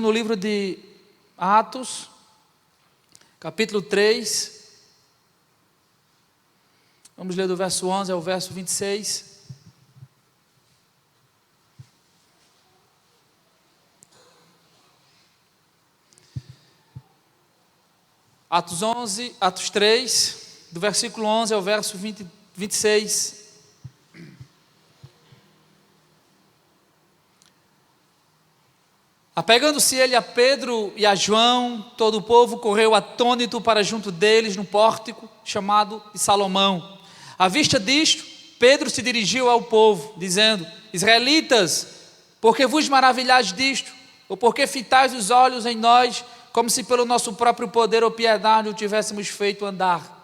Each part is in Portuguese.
comigo no livro de Atos, capítulo 3. Vamos ler do verso 11 ao verso 26. Atos 3, do versículo 11 ao verso 26. Apegando-se ele a Pedro e a João, todo o povo correu atônito para junto deles no pórtico chamado de Salomão. À vista disto, Pedro se dirigiu ao povo, dizendo: Israelitas, por que vos maravilhais disto? Ou por que fitais os olhos em nós, como se pelo nosso próprio poder ou piedade o tivéssemos feito andar?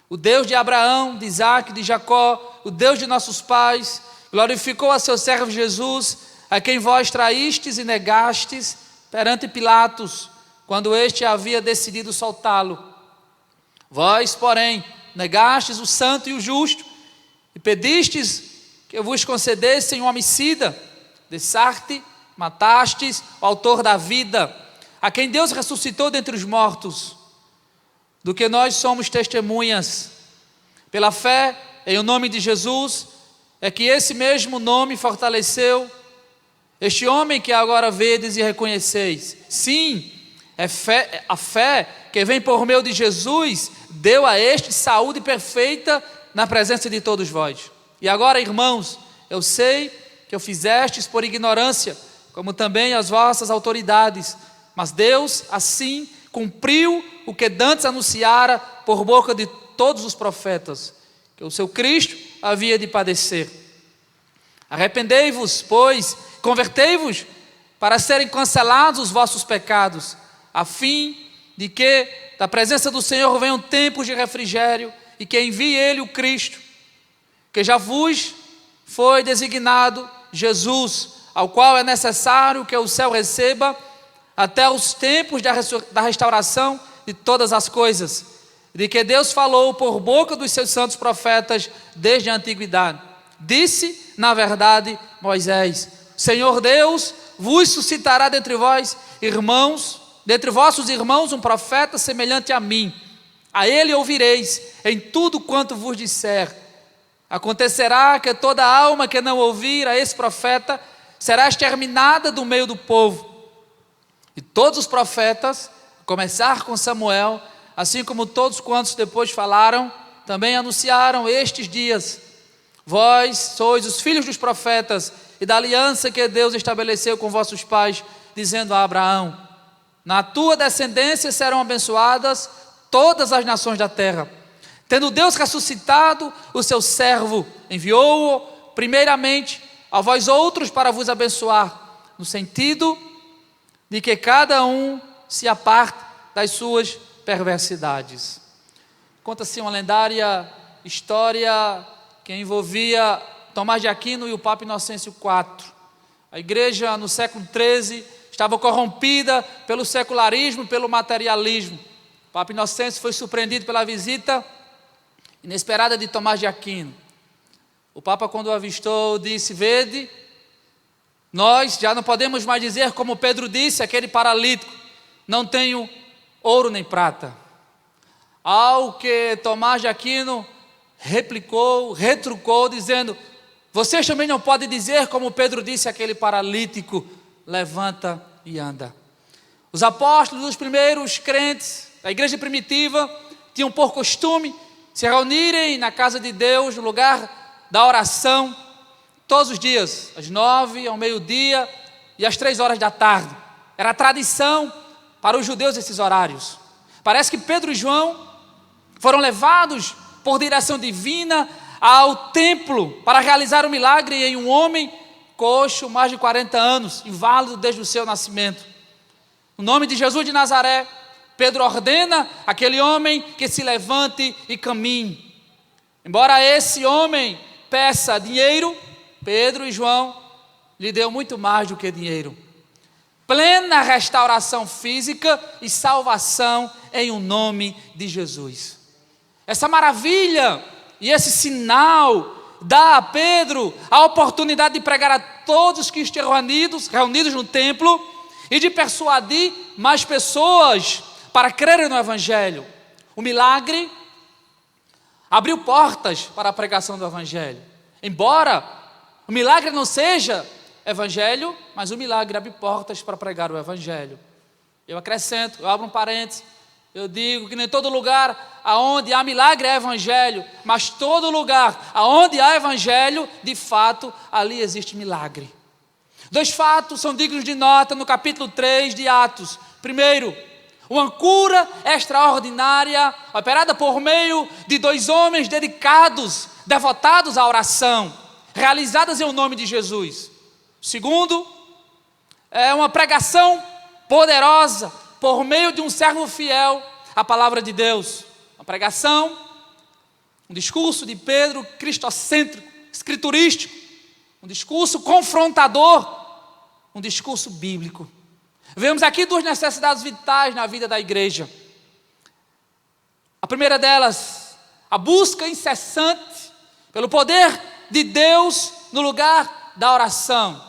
O Deus de Abraão, de Isaque, de Jacó, o Deus de nossos pais, glorificou a seu servo Jesus, a quem vós traístes e negastes perante Pilatos, quando este havia decidido soltá-lo. Vós, porém, negastes o santo e o justo, e pedistes que eu vos concedessem um homicida, Dessarte, matastes o autor da vida, a quem Deus ressuscitou dentre os mortos, do que nós somos testemunhas. Pela fé em o nome de Jesus, é que esse mesmo nome fortaleceu este homem que agora vedes e reconheceis. Sim, a fé que vem por meio de Jesus deu a este saúde perfeita na presença de todos vós. E agora, irmãos, eu sei que o fizestes por ignorância, como também as vossas autoridades, mas Deus assim cumpriu o que dantes anunciara por boca de todos os profetas, que o seu Cristo havia de padecer. Arrependei-vos, pois, convertei-vos, para serem cancelados os vossos pecados, a fim de que da presença do Senhor venham tempos de refrigério, e que envie Ele o Cristo, que já vos foi designado, Jesus, ao qual é necessário que o céu receba até os tempos da restauração de todas as coisas, de que Deus falou por boca dos seus santos profetas desde a antiguidade. Disse, na verdade, Moisés: Senhor Deus vos suscitará dentre vós irmãos, dentre vossos irmãos um profeta semelhante a mim. A ele ouvireis em tudo quanto vos disser. Acontecerá que toda alma que não ouvir a esse profeta será exterminada do meio do povo. E todos os profetas, a começar com Samuel, assim como todos quantos depois falaram, também anunciaram estes dias. Vós sois os filhos dos profetas e da aliança que Deus estabeleceu com vossos pais, dizendo a Abraão: na tua descendência serão abençoadas todas as nações da terra. Tendo Deus ressuscitado o seu servo, enviou-o primeiramente a vós outros para vos abençoar, no sentido de que cada um se aparte das suas perversidades. Conta-se uma lendária história que envolvia Tomás de Aquino e o Papa Inocêncio IV. A igreja no século XIII estava corrompida pelo secularismo e pelo materialismo. O Papa Inocêncio foi surpreendido pela visita inesperada de Tomás de Aquino. O Papa, quando o avistou, disse: vede, nós já não podemos mais dizer como Pedro disse, aquele paralítico: não tenho ouro nem prata. Ao que Tomás de Aquino replicou, retrucou, dizendo: vocês também não podem dizer como Pedro disse aquele paralítico: levanta e anda. Os apóstolos, os primeiros crentes da igreja primitiva, tinham por costume se reunirem na casa de Deus, no lugar da oração, todos os dias, às 9, ao meio-dia e às 3 horas da tarde. Era tradição para os judeus esses horários. Parece que Pedro e João foram levados por direção divina ao templo para realizar um milagre em um homem coxo, mais de 40 anos, inválido desde o seu nascimento. No nome de Jesus de Nazaré, Pedro ordena aquele homem que se levante e caminhe. Embora esse homem peça dinheiro, Pedro e João lhe deu muito mais do que dinheiro. Plena restauração física e salvação em o nome de Jesus. Essa maravilha e esse sinal dá a Pedro a oportunidade de pregar a todos que estão reunidos no templo, e de persuadir mais pessoas para crerem no Evangelho. O milagre abriu portas para a pregação do Evangelho. Embora o milagre não seja Evangelho, mas o milagre abre portas para pregar o Evangelho. Eu acrescento, eu abro um parênteses, eu digo que nem todo lugar aonde há milagre é Evangelho, mas todo lugar aonde há Evangelho, de fato, ali existe milagre. 2 fatos são dignos de nota no capítulo 3 de Atos. Primeiro, uma cura extraordinária, operada por meio de 2 homens dedicados, devotados à oração, realizadas em o nome de Jesus. Segundo, é uma pregação poderosa, por meio de um servo fiel à palavra de Deus. Uma pregação, um discurso de Pedro cristocêntrico, escriturístico, um discurso confrontador, um discurso bíblico. Vemos aqui 2 necessidades vitais na vida da igreja. A primeira delas, a busca incessante pelo poder de Deus no lugar da oração.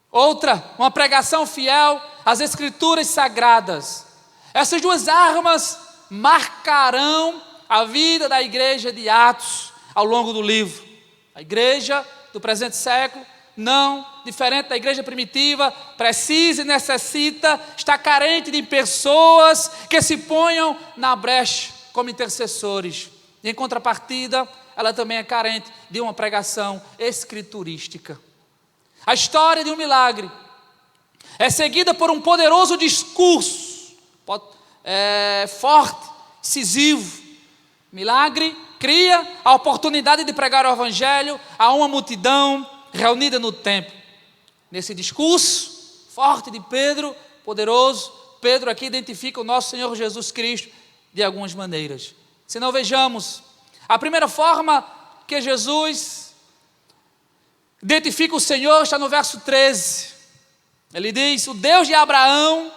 Outra, uma pregação fiel às Escrituras Sagradas. Essas 2 armas marcarão a vida da igreja de Atos ao longo do livro. A igreja do presente século, não diferente da igreja primitiva, precisa e necessita, está carente de pessoas que se ponham na brecha como intercessores. E em contrapartida, ela também é carente de uma pregação escriturística. A história de um milagre é seguida por um poderoso discurso, forte, incisivo. Milagre cria a oportunidade de pregar o Evangelho a uma multidão reunida no templo. Nesse discurso forte de Pedro, poderoso, Pedro aqui identifica o nosso Senhor Jesus Cristo de algumas maneiras. Se não, vejamos, a primeira forma que Jesus identifica o Senhor está no verso 13. Ele diz: o Deus de Abraão,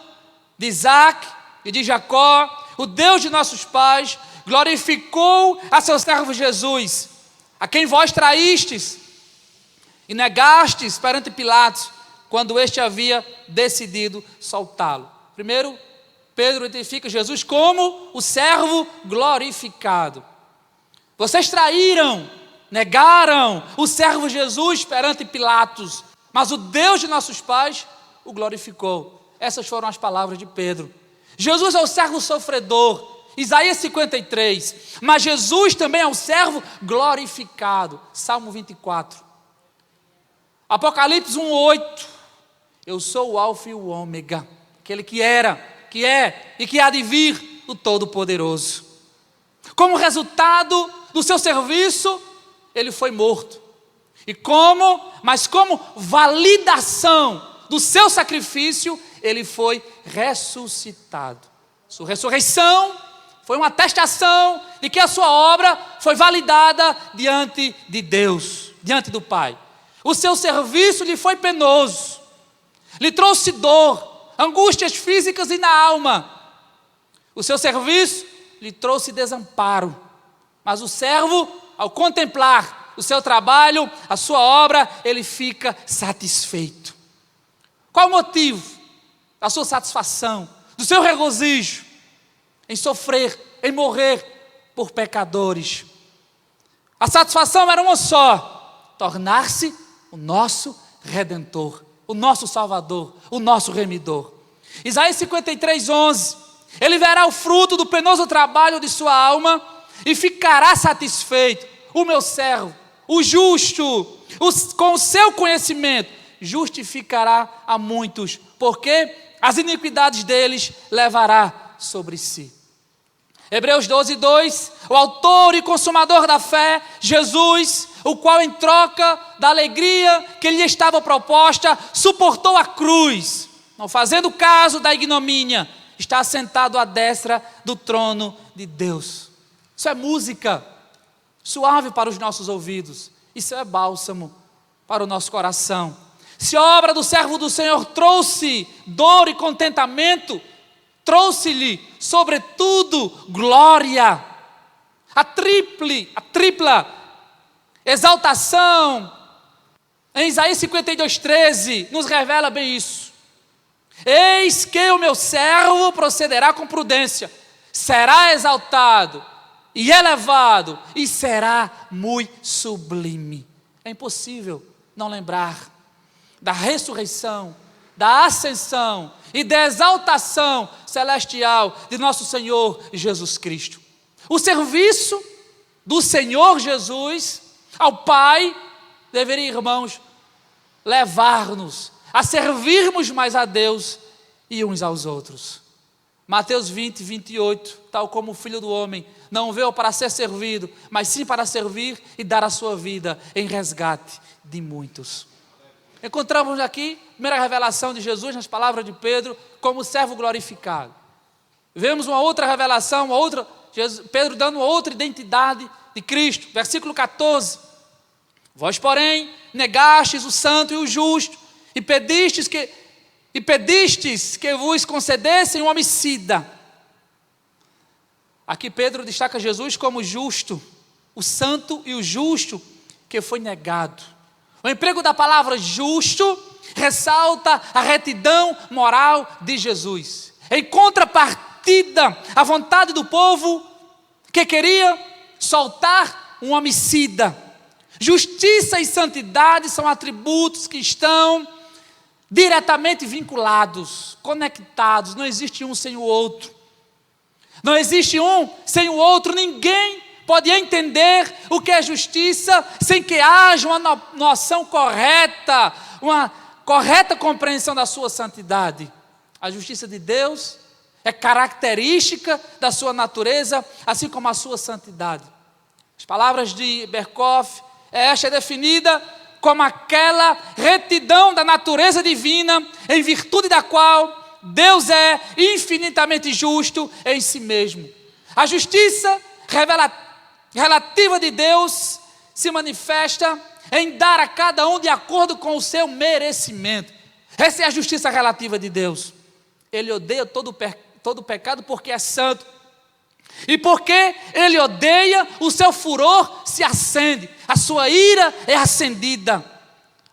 de Isaac e de Jacó, o Deus de nossos pais, glorificou a seu servo Jesus, a quem vós traístes e negastes perante Pilatos, quando este havia decidido soltá-lo. Primeiro, Pedro identifica Jesus como o servo glorificado. Vocês traíram, negaram o servo Jesus perante Pilatos, mas o Deus de nossos pais o glorificou. Essas foram as palavras de Pedro. Jesus é o servo sofredor, Isaías 53, mas Jesus também é o servo glorificado, Salmo 24. Apocalipse 1:8, eu sou o alfa e o ômega, aquele que era, que é e que há de vir, o Todo-Poderoso. Como resultado do seu serviço, ele foi morto. Mas como validação do seu sacrifício, ele foi ressuscitado. Sua ressurreição foi uma atestação de que a sua obra foi validada diante de Deus, diante do Pai. O seu serviço lhe foi penoso, lhe trouxe dor, angústias físicas e na alma. O seu serviço lhe trouxe desamparo, mas o servo, ao contemplar o seu trabalho, a sua obra, ele fica satisfeito. Qual o motivo da sua satisfação, do seu regozijo em sofrer, em morrer por pecadores? A satisfação era uma só: tornar-se o nosso Redentor, o nosso Salvador, o nosso Remidor. Isaías 53:11, ele verá o fruto do penoso trabalho de sua alma e ficará satisfeito. O meu servo, o justo, com o seu conhecimento, justificará a muitos, porque as iniquidades deles levará sobre si. Hebreus 12:2, o autor e consumador da fé, Jesus, o qual em troca da alegria que lhe estava proposta, suportou a cruz, não fazendo caso da ignomínia, está assentado à destra do trono de Deus. Isso é música suave para os nossos ouvidos, isso é bálsamo para o nosso coração. Se a obra do servo do Senhor trouxe dor e contentamento, trouxe-lhe, sobretudo, glória. A tripla exaltação em Isaías 52:13 nos revela bem isso. Eis que o meu servo procederá com prudência, será exaltado e elevado, e será muito sublime. É impossível não lembrar da ressurreição, da ascensão e da exaltação celestial de nosso Senhor Jesus Cristo. O serviço do Senhor Jesus ao Pai deveria, irmãos, levar-nos a servirmos mais a Deus e uns aos outros. Mateus 20, 28, tal como o Filho do Homem não veio para ser servido, mas sim para servir e dar a sua vida em resgate de muitos. Encontramos aqui a primeira revelação de Jesus nas palavras de Pedro como servo glorificado. Vemos uma outra revelação, Pedro dando uma outra identidade de Cristo. Versículo 14. Vós, porém, negastes o santo e o justo, e pedistes que vos concedessem um homicida. Aqui Pedro destaca Jesus como justo, o santo e o justo que foi negado. O emprego da palavra justo ressalta a retidão moral de Jesus. Em contrapartida, a vontade do povo que queria soltar um homicida. Justiça e santidade são atributos que estão diretamente vinculados, conectados. Não existe um sem o outro. Não existe um sem o outro. Ninguém pode entender o que é justiça sem que haja uma noção correta, uma correta compreensão da sua santidade. A justiça de Deus é característica da sua natureza, assim como a sua santidade. As palavras de Berkhoff, esta é definida como aquela retidão da natureza divina, em virtude da qual Deus é infinitamente justo em si mesmo. A justiça relativa de Deus se manifesta em dar a cada um de acordo com o seu merecimento. Essa é a justiça relativa de Deus. Ele odeia todo pecado porque é santo. E porque ele odeia, o seu furor se acende, a sua ira é acendida.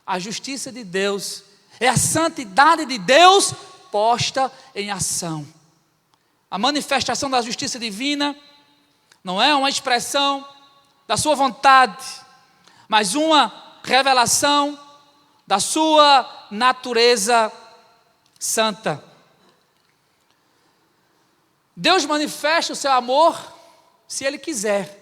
A justiça de Deus é a santidade de Deus posta em ação. A manifestação da justiça divina não é uma expressão da sua vontade, mas uma revelação da sua natureza santa. Deus manifesta o seu amor se Ele quiser.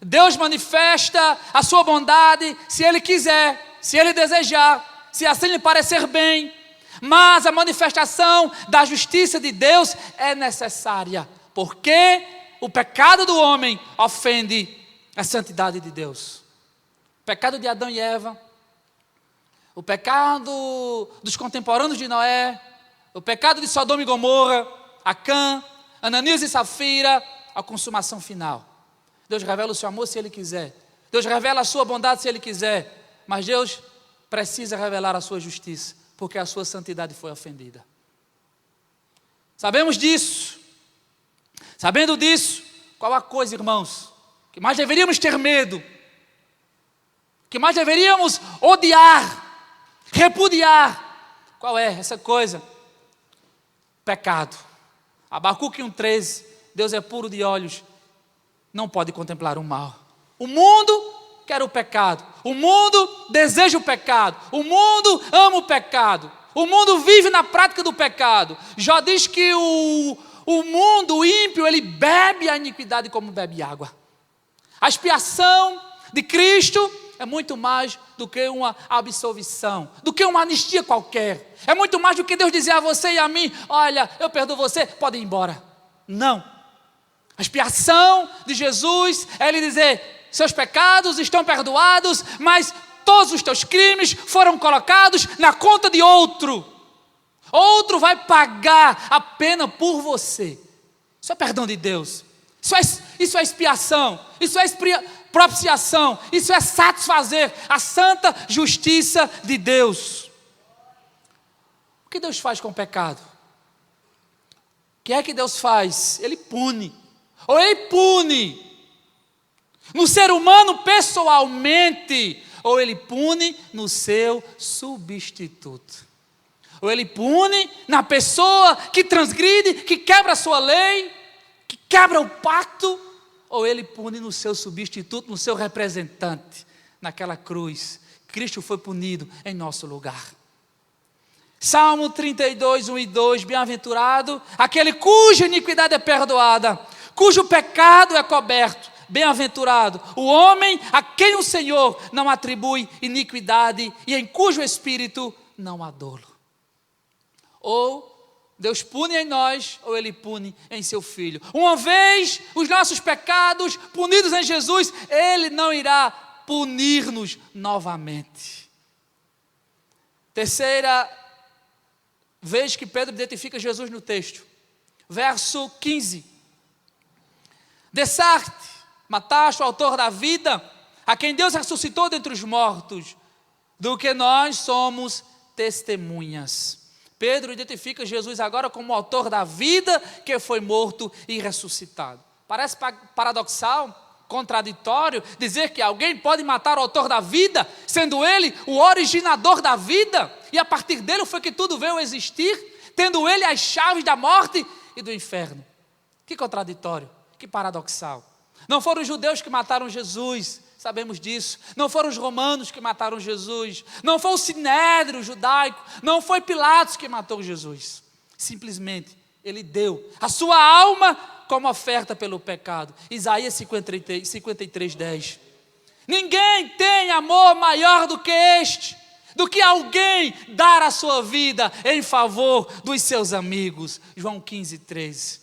Deus manifesta a sua bondade se Ele quiser, se Ele desejar, se assim lhe parecer bem. Mas a manifestação da justiça de Deus é necessária, porque o pecado do homem ofende a santidade de Deus. O pecado de Adão e Eva, o pecado dos contemporâneos de Noé, o pecado de Sodoma e Gomorra, Acã, Ananias e Safira, a consumação final. Deus revela o seu amor se Ele quiser. Deus revela a sua bondade se Ele quiser. Mas Deus precisa revelar a sua justiça, porque a sua santidade foi ofendida. Sabemos disso. Sabendo disso, qual a coisa, irmãos, que mais deveríamos ter medo, que mais deveríamos odiar, repudiar? Qual é essa coisa? Pecado. Abacuque 1,13, Deus é puro de olhos, não pode contemplar o mal. O mundo quer o pecado, o mundo deseja o pecado, o mundo ama o pecado, o mundo vive na prática do pecado. Jó diz que o mundo, o ímpio, ele bebe a iniquidade como bebe água. A expiação de Cristo é muito mais do que uma absolvição, do que uma anistia qualquer. É muito mais do que Deus dizer a você e a mim: olha, eu perdoo você, pode ir embora. Não. A expiação de Jesus é Ele dizer: seus pecados estão perdoados, mas todos os teus crimes foram colocados na conta de outro. Outro vai pagar a pena por você. Isso é perdão de Deus. Isso é expiação. Isso é propiciação. Isso é satisfazer a santa justiça de Deus. O que Deus faz com o pecado? O que é que Deus faz? Ele pune. Ou Ele pune no ser humano pessoalmente, ou Ele pune no seu substituto. Ou Ele pune na pessoa que transgride, que quebra a sua lei, que quebra o pacto, ou Ele pune no seu substituto, no seu representante, naquela cruz. Cristo foi punido em nosso lugar. Salmo 32, 1 e 2, bem-aventurado aquele cuja iniquidade é perdoada, cujo pecado é coberto. Bem-aventurado o homem a quem o Senhor não atribui iniquidade e em cujo espírito não há dolo. Ou Deus pune em nós, ou Ele pune em seu Filho. Uma vez os nossos pecados punidos em Jesus, Ele não irá punir-nos novamente. Terceira vez que Pedro identifica Jesus no texto, verso 15. Dessarte, mataste o autor da vida, a quem Deus ressuscitou dentre os mortos, do que nós somos testemunhas. Pedro identifica Jesus agora como o autor da vida, que foi morto e ressuscitado. Parece paradoxal, contraditório, dizer que alguém pode matar o autor da vida, sendo ele o originador da vida, e a partir dele foi que tudo veio a existir, tendo ele as chaves da morte e do inferno. Que contraditório, que paradoxal. Não foram os judeus que mataram Jesus, sabemos disso. Não foram os romanos que mataram Jesus. Não foi o sinédrio judaico. Não foi Pilatos que matou Jesus. Simplesmente, ele deu a sua alma como oferta pelo pecado. Isaías 53, 10. Ninguém tem amor maior do que este, do que alguém dar a sua vida em favor dos seus amigos. João 15, 13.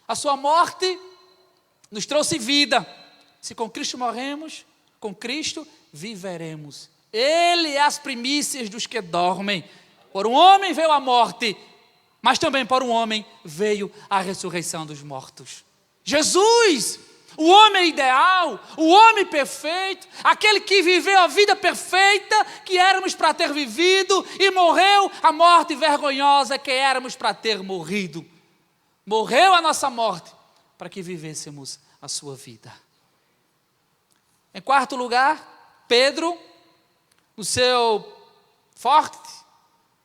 A sua morte nos trouxe vida. Se com Cristo morremos, com Cristo viveremos. Ele é as primícias dos que dormem. Por um homem veio a morte, mas também por um homem veio a ressurreição dos mortos. Jesus, o homem ideal, o homem perfeito, aquele que viveu a vida perfeita que éramos para ter vivido e morreu a morte vergonhosa que éramos para ter morrido. Morreu a nossa morte para que vivêssemos a sua vida. Em quarto lugar, Pedro, no seu forte,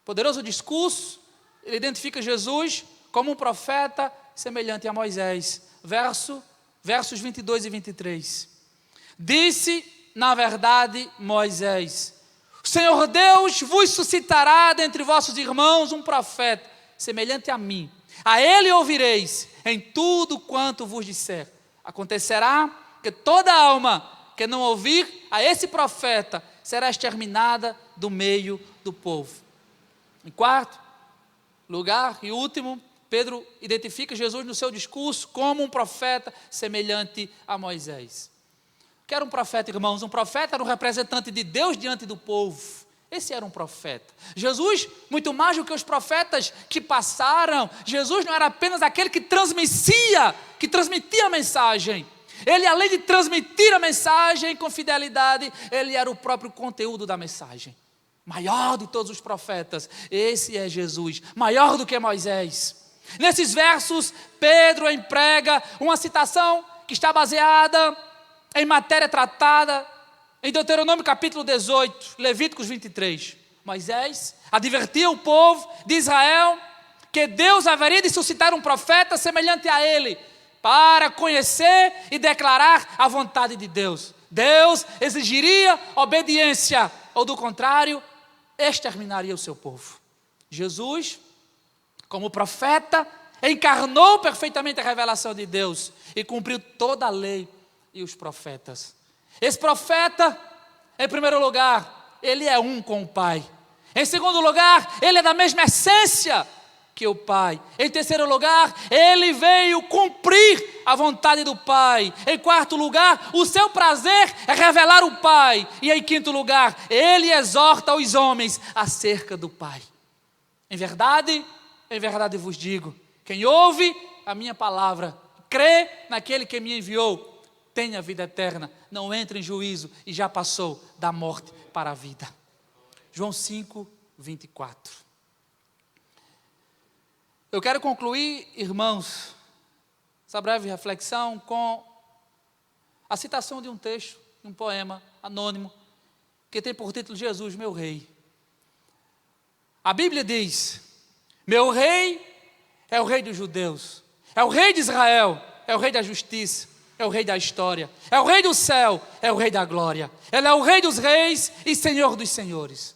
poderoso discurso, ele identifica Jesus como um profeta semelhante a Moisés. Versos 22 e 23. Disse, na verdade, Moisés: o Senhor Deus vos suscitará dentre vossos irmãos um profeta semelhante a mim. A ele ouvireis em tudo quanto vos disser. Acontecerá que toda alma que não ouvir a esse profeta será exterminada do meio do povo. Em quarto lugar e último, Pedro identifica Jesus no seu discurso como um profeta semelhante a Moisés. O que era um profeta, irmãos? Um profeta era um representante de Deus diante do povo. Esse era um profeta. Jesus, muito mais do que os profetas que passaram, Jesus não era apenas aquele que transmitia a mensagem. Ele, além de transmitir a mensagem com fidelidade, ele era o próprio conteúdo da mensagem. Maior de todos os profetas, esse é Jesus, maior do que Moisés. Nesses versos, Pedro emprega uma citação que está baseada em matéria tratada em Deuteronômio capítulo 18, Levíticos 23. Moisés advertia o povo de Israel que Deus haveria de suscitar um profeta semelhante a ele, para conhecer e declarar a vontade de Deus. Deus exigiria obediência, ou do contrário, exterminaria o seu povo. Jesus, como profeta, encarnou perfeitamente a revelação de Deus e cumpriu toda a lei e os profetas. Esse profeta, em primeiro lugar, ele é um com o Pai. Em segundo lugar, ele é da mesma essência que o Pai. Em terceiro lugar, ele veio cumprir a vontade do Pai. Em quarto lugar, o seu prazer é revelar o Pai. E em quinto lugar, ele exorta os homens acerca do Pai. Em verdade vos digo, quem ouve a minha palavra, crê naquele que me enviou, tem a vida eterna, não entra em juízo e já passou da morte para a vida. João 5, 24. Eu quero concluir, irmãos, essa breve reflexão com a citação de um texto, de um poema anônimo, que tem por título Jesus, meu Rei. A Bíblia diz: meu rei é o rei dos judeus, é o rei de Israel, é o rei da justiça, é o rei da história, é o rei do céu, é o rei da glória. Ele é o rei dos reis e senhor dos senhores.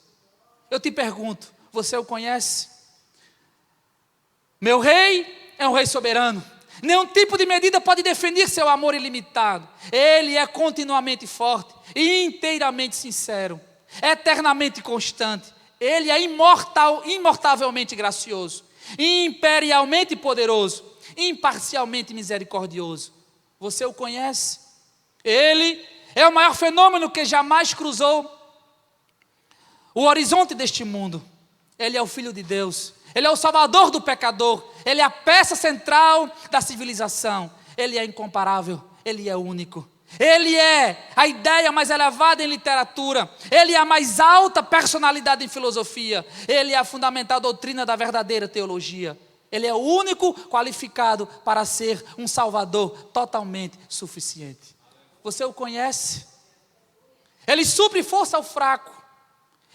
Eu te pergunto, você o conhece? Meu rei é um rei soberano. Nenhum tipo de medida pode definir seu amor ilimitado. Ele é continuamente forte e inteiramente sincero, eternamente constante. Ele é imortavelmente gracioso, imperialmente poderoso, imparcialmente misericordioso. Você o conhece? Ele é o maior fenômeno que jamais cruzou o horizonte deste mundo. Ele é o Filho de Deus. Ele é o Salvador do pecador. Ele é a peça central da civilização. Ele é incomparável. Ele é único. Ele é a ideia mais elevada em literatura. Ele é a mais alta personalidade em filosofia. Ele é a fundamental doutrina da verdadeira teologia. Ele é o único qualificado para ser um Salvador totalmente suficiente. Você o conhece? Ele supre força ao fraco.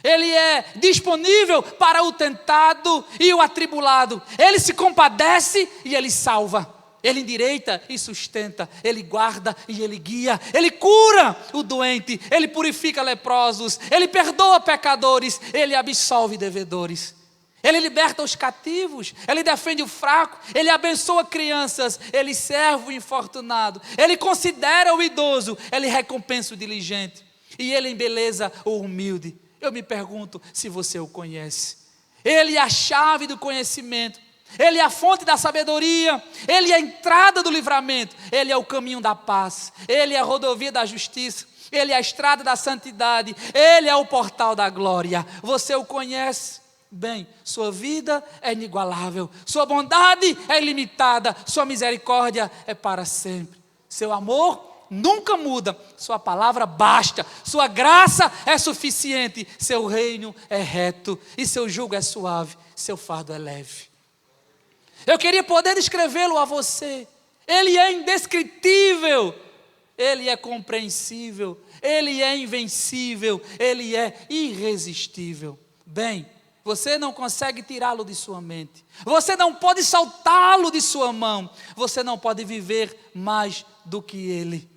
Ele é disponível para o tentado e o atribulado. Ele se compadece e ele salva. Ele endireita e sustenta. Ele guarda e ele guia. Ele cura o doente. Ele purifica leprosos. Ele perdoa pecadores. Ele absolve devedores. Ele liberta os cativos. Ele defende o fraco. Ele abençoa crianças. Ele serve o infortunado. Ele considera o idoso. Ele recompensa o diligente. E ele embeleza o humilde. Eu me pergunto se você o conhece. Ele é a chave do conhecimento. Ele é a fonte da sabedoria. Ele é a entrada do livramento. Ele é o caminho da paz. Ele é a rodovia da justiça. Ele é a estrada da santidade. Ele é o portal da glória. Você o conhece? Bem, sua vida é inigualável. Sua bondade é ilimitada. Sua misericórdia é para sempre. Seu amor nunca muda, sua palavra basta, sua graça é suficiente, seu reino é reto e seu jugo é suave, seu fardo é leve. Eu queria poder descrevê-lo a você. Ele é indescritível, ele é compreensível, ele é invencível, ele é irresistível. Bem, você não consegue tirá-lo de sua mente, você não pode soltá-lo de sua mão, você não pode viver mais do que ele.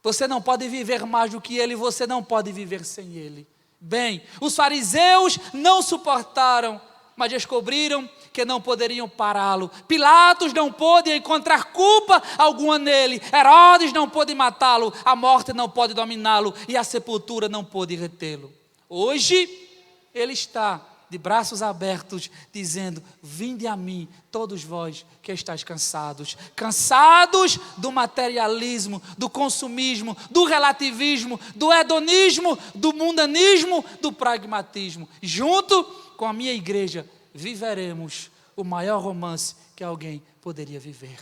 Você não pode viver mais do que ele, você não pode viver sem ele. Bem, os fariseus não suportaram, mas descobriram que não poderiam pará-lo. Pilatos não pôde encontrar culpa alguma nele. Herodes não pôde matá-lo. A morte não pode dominá-lo. E a sepultura não pôde retê-lo. Hoje, ele está de braços abertos, dizendo: vinde a mim, todos vós que estáis cansados. Cansados do materialismo, do consumismo, do relativismo, do hedonismo, do mundanismo, do pragmatismo. Junto com a minha igreja, viveremos o maior romance que alguém poderia viver.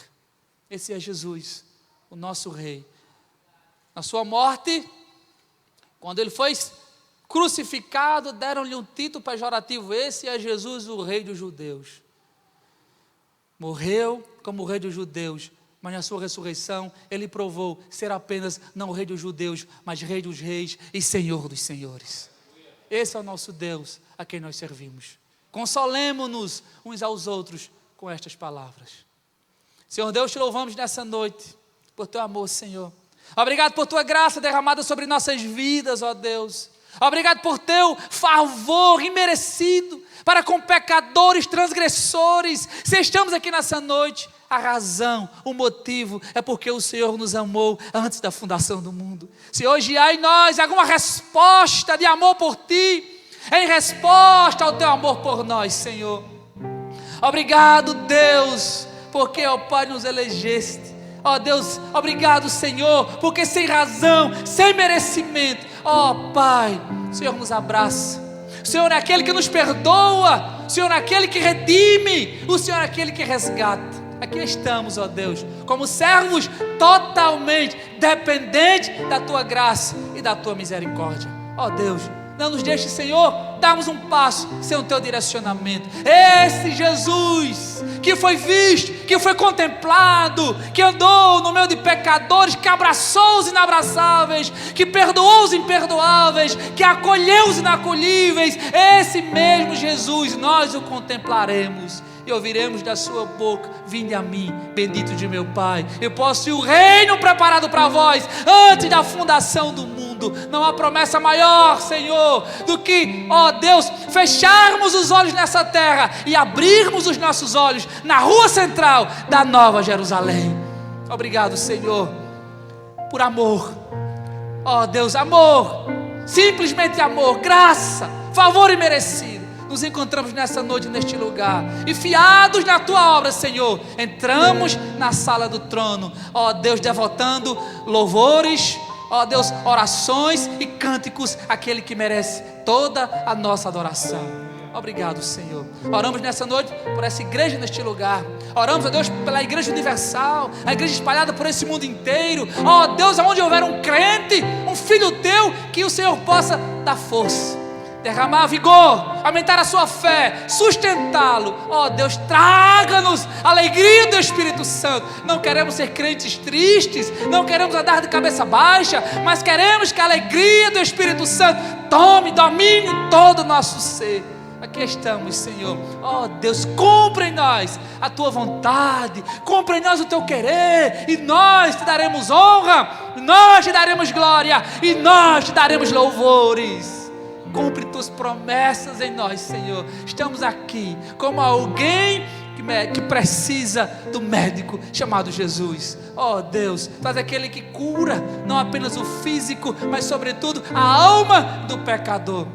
Esse é Jesus, o nosso Rei. Na sua morte, quando ele foi crucificado, deram-lhe um título pejorativo: esse é Jesus, o Rei dos judeus. Morreu como Rei dos judeus, mas na sua ressurreição ele provou ser apenas não o Rei dos judeus, mas Rei dos reis e Senhor dos senhores. Esse é o nosso Deus a quem nós servimos. Consolemo-nos uns aos outros com estas palavras. Senhor Deus, te louvamos nessa noite por teu amor, Senhor. Obrigado por tua graça derramada sobre nossas vidas, ó Deus. Obrigado por teu favor imerecido para com pecadores, transgressores. Se estamos aqui nessa noite, a razão, o motivo é porque o Senhor nos amou antes da fundação do mundo. Se hoje há em nós alguma resposta de amor por ti, em resposta ao teu amor por nós, Senhor. Obrigado, Deus, porque, ó Pai, nos elegeste. Ó Deus, obrigado, Senhor, porque sem razão, sem merecimento, ó Pai, o Senhor nos abraça. O Senhor é aquele que nos perdoa, o Senhor é aquele que redime, o Senhor é aquele que resgata. Aqui estamos, ó Deus, como servos totalmente dependentes da Tua graça e da Tua misericórdia. Ó Deus, Não nos deixe, Senhor, darmos um passo sem o Teu direcionamento. Esse Jesus que foi visto, que foi contemplado, que andou no meio de pecadores, que abraçou os inabraçáveis, que perdoou os imperdoáveis, que acolheu os inacolhíveis, esse mesmo Jesus, nós o contemplaremos e ouviremos da sua boca: vinde a mim, bendito de meu Pai, eu possuo o reino preparado para vós antes da fundação do mundo. Não há promessa maior, Senhor, do que, ó Deus, fecharmos os olhos nessa terra e abrirmos os nossos olhos na rua central da Nova Jerusalém. Obrigado, Senhor, por amor, ó Deus, amor, simplesmente amor, graça, favor imerecido. Nos encontramos nessa noite, neste lugar, e fiados na Tua obra, Senhor, entramos na sala do trono, ó Deus, devotando louvores, ó Deus, orações e cânticos àquele que merece toda a nossa adoração. Obrigado, Senhor. Oramos nessa noite por essa igreja neste lugar. Oramos, ó Deus, pela igreja universal, a igreja espalhada por esse mundo inteiro. Ó Deus, aonde houver um crente, um filho Teu, que o Senhor possa dar força, derramar vigor, aumentar a sua fé, sustentá-lo. Ó Deus, traga-nos a alegria do Espírito Santo. Não queremos ser crentes tristes, não queremos andar de cabeça baixa, mas queremos que a alegria do Espírito Santo tome, domine todo o nosso ser. Aqui estamos, Senhor. Ó Deus, cumpre em nós a Tua vontade, cumpre em nós o Teu querer, e nós Te daremos honra, nós Te daremos glória, e nós Te daremos louvores. Cumpre Tuas promessas em nós, Senhor. Estamos aqui como alguém que precisa do médico chamado Jesus. Oh Deus, Tu és aquele que cura não apenas o físico, mas sobretudo a alma do pecador.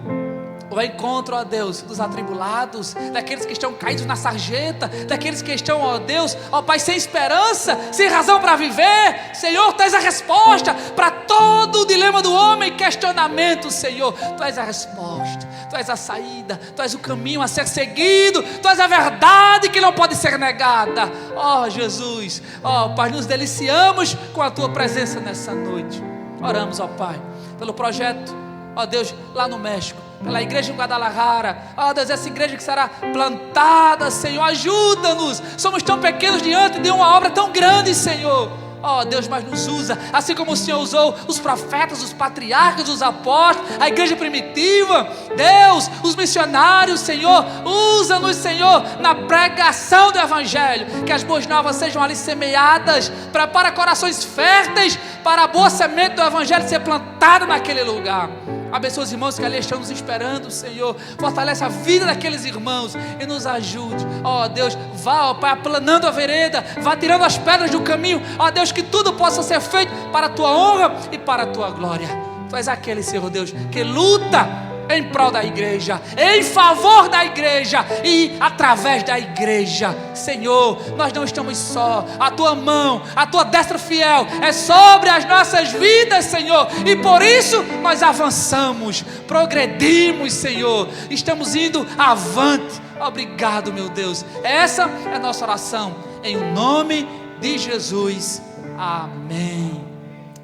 O encontro, ó Deus, dos atribulados, daqueles que estão caídos na sarjeta, daqueles que estão, ó Deus, ó Pai, sem esperança, sem razão para viver. Senhor, Tu és a resposta para todo o dilema do homem, questionamento, Senhor. Tu és a resposta, Tu és a saída, Tu és o caminho a ser seguido, Tu és a verdade que não pode ser negada. Ó Jesus, ó Pai, nos deliciamos com a Tua presença nessa noite. Oramos, ó Pai, pelo projeto, ó Deus, lá no México, pela igreja em Guadalajara. Ó Deus, essa igreja que será plantada, Senhor, ajuda-nos. Somos tão pequenos diante de uma obra tão grande, Senhor. Ó Deus, mas nos usa, assim como o Senhor usou os profetas, os patriarcas, os apóstolos, a igreja primitiva. Deus, os missionários, Senhor, usa-nos, Senhor, na pregação do Evangelho. Que as boas novas sejam ali semeadas, prepara corações férteis para a boa semente do Evangelho ser plantada naquele lugar. Abençoa os irmãos que ali estão nos esperando, Senhor. Fortalece a vida daqueles irmãos e nos ajude. Ó Deus, vá, ó Pai, aplanando a vereda, vá tirando as pedras do caminho. Ó Deus, que tudo possa ser feito para a Tua honra e para a Tua glória. Tu és aquele, Senhor Deus, que luta em prol da igreja, em favor da igreja e através da igreja. Senhor, nós não estamos só. A Tua mão, a Tua destra fiel é sobre as nossas vidas, Senhor, e por isso nós avançamos, progredimos, Senhor, estamos indo avante. Obrigado, meu Deus. Essa é a nossa oração, em o nome de Jesus. Amém.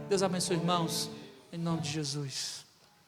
Deus abençoe, irmãos, em nome de Jesus.